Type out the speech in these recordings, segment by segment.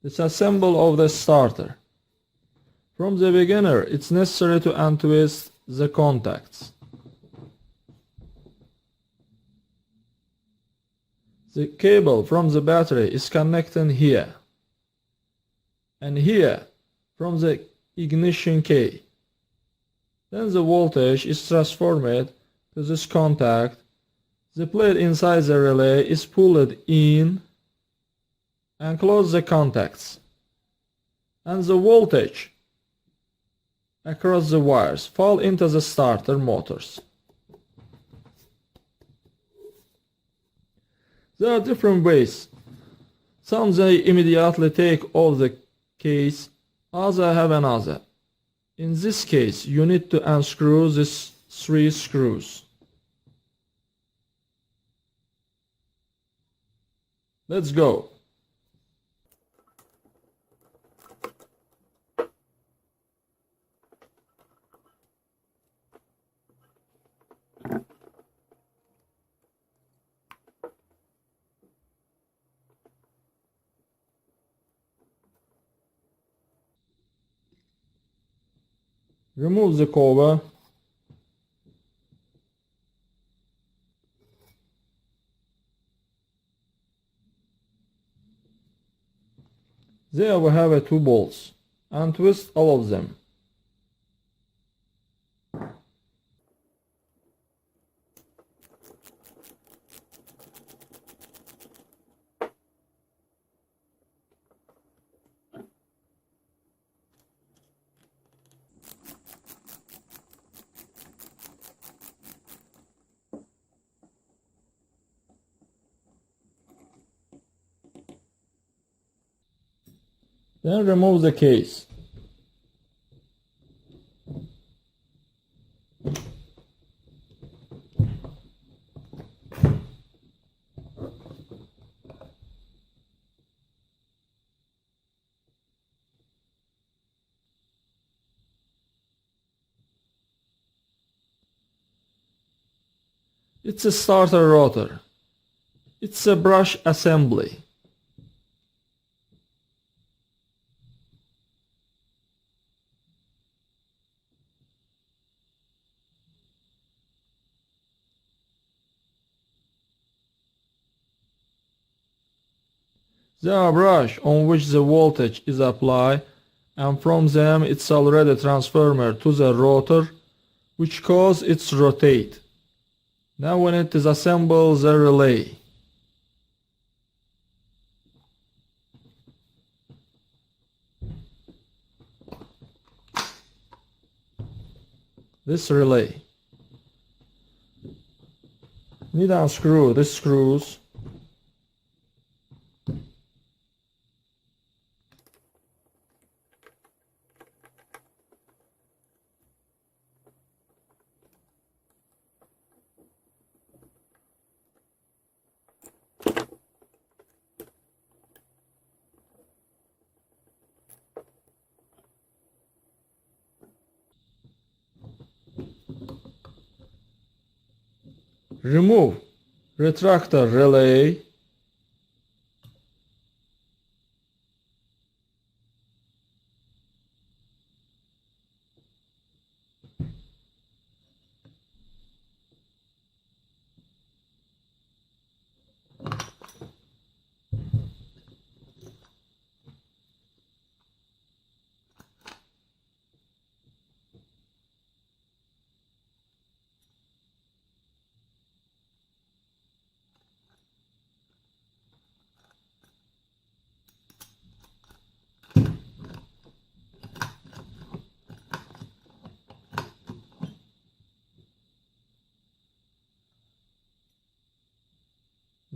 Disassemble of the starter. From the beginner, it's necessary to untwist the contacts. The cable from the battery is connected here, and here from the ignition key. Then the voltage is transformed to this contact. The plate inside the relay is pulled in and close the contacts, and the voltage across the wires fall into the starter motors. There are different ways. Some they immediately take off the case, others have another. In this case, you need to unscrew these 3 screws. Let's go. Remove the cover. There we have 2 bolts, and twist all of them. Then remove the case. It's a starter rotor. It's a brush assembly. There are brushes on which the voltage is applied, and from them it's already transferred to the rotor, which causes it to rotate. Now we need to disassemble the relay. This relay. Need to unscrew these screws. Remove retractor relay.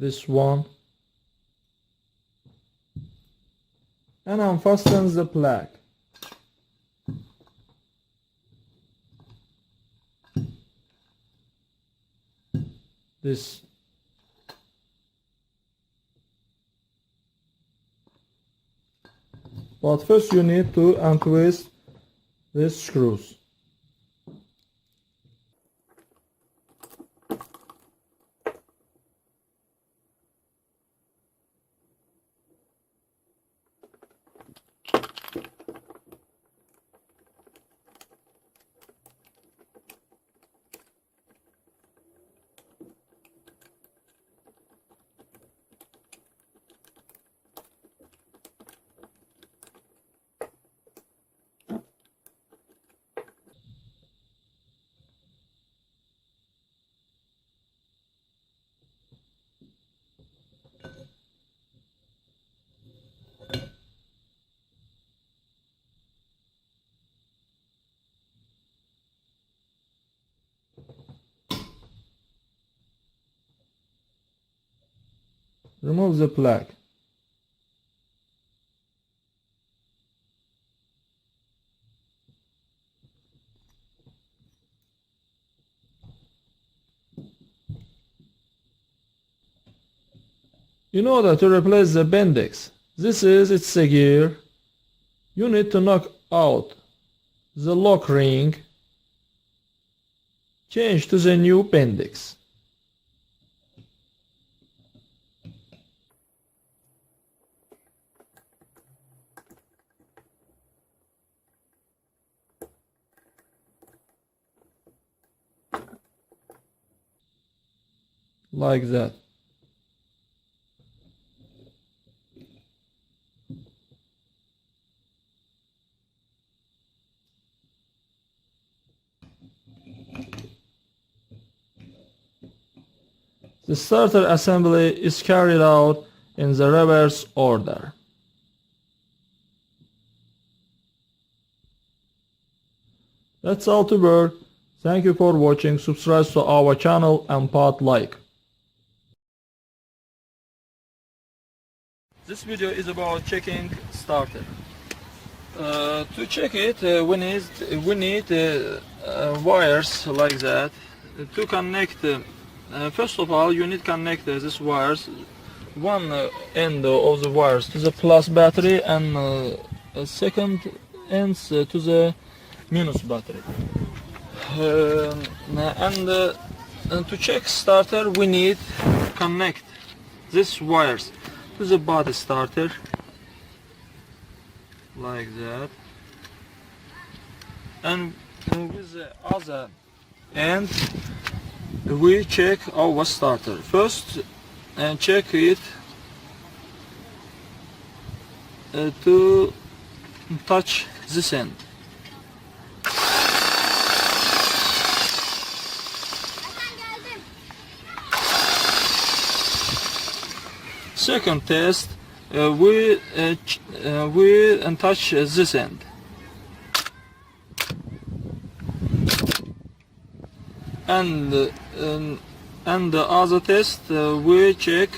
This one, and unfasten the plug. This. But first you need to untwist these screws. remove the plug. In order to replace the bendex, it's a gear, you need to knock out the lock ring, change to the new bendex. Like that. The starter assembly is carried out in the reverse order. That's all to work. Thank you for watching. Subscribe to our channel and put like. This video is about checking starter. To check it, we need wires like that to connect. First of all, you need to connect these wires, one end of the wires to the plus battery and second ends to the minus battery. And to check starter, we need to connect these wires to the body starter like that, and with the other end we check our starter. First check it to touch this end. Second test, we touch this end. And the other test, we check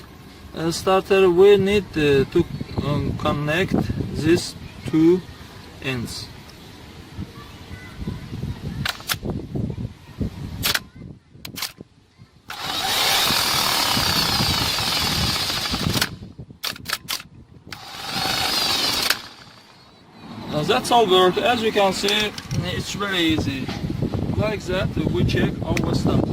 starter. We need to connect these two ends. That's all work. As you can see, it's very easy. Like that, we check our starter.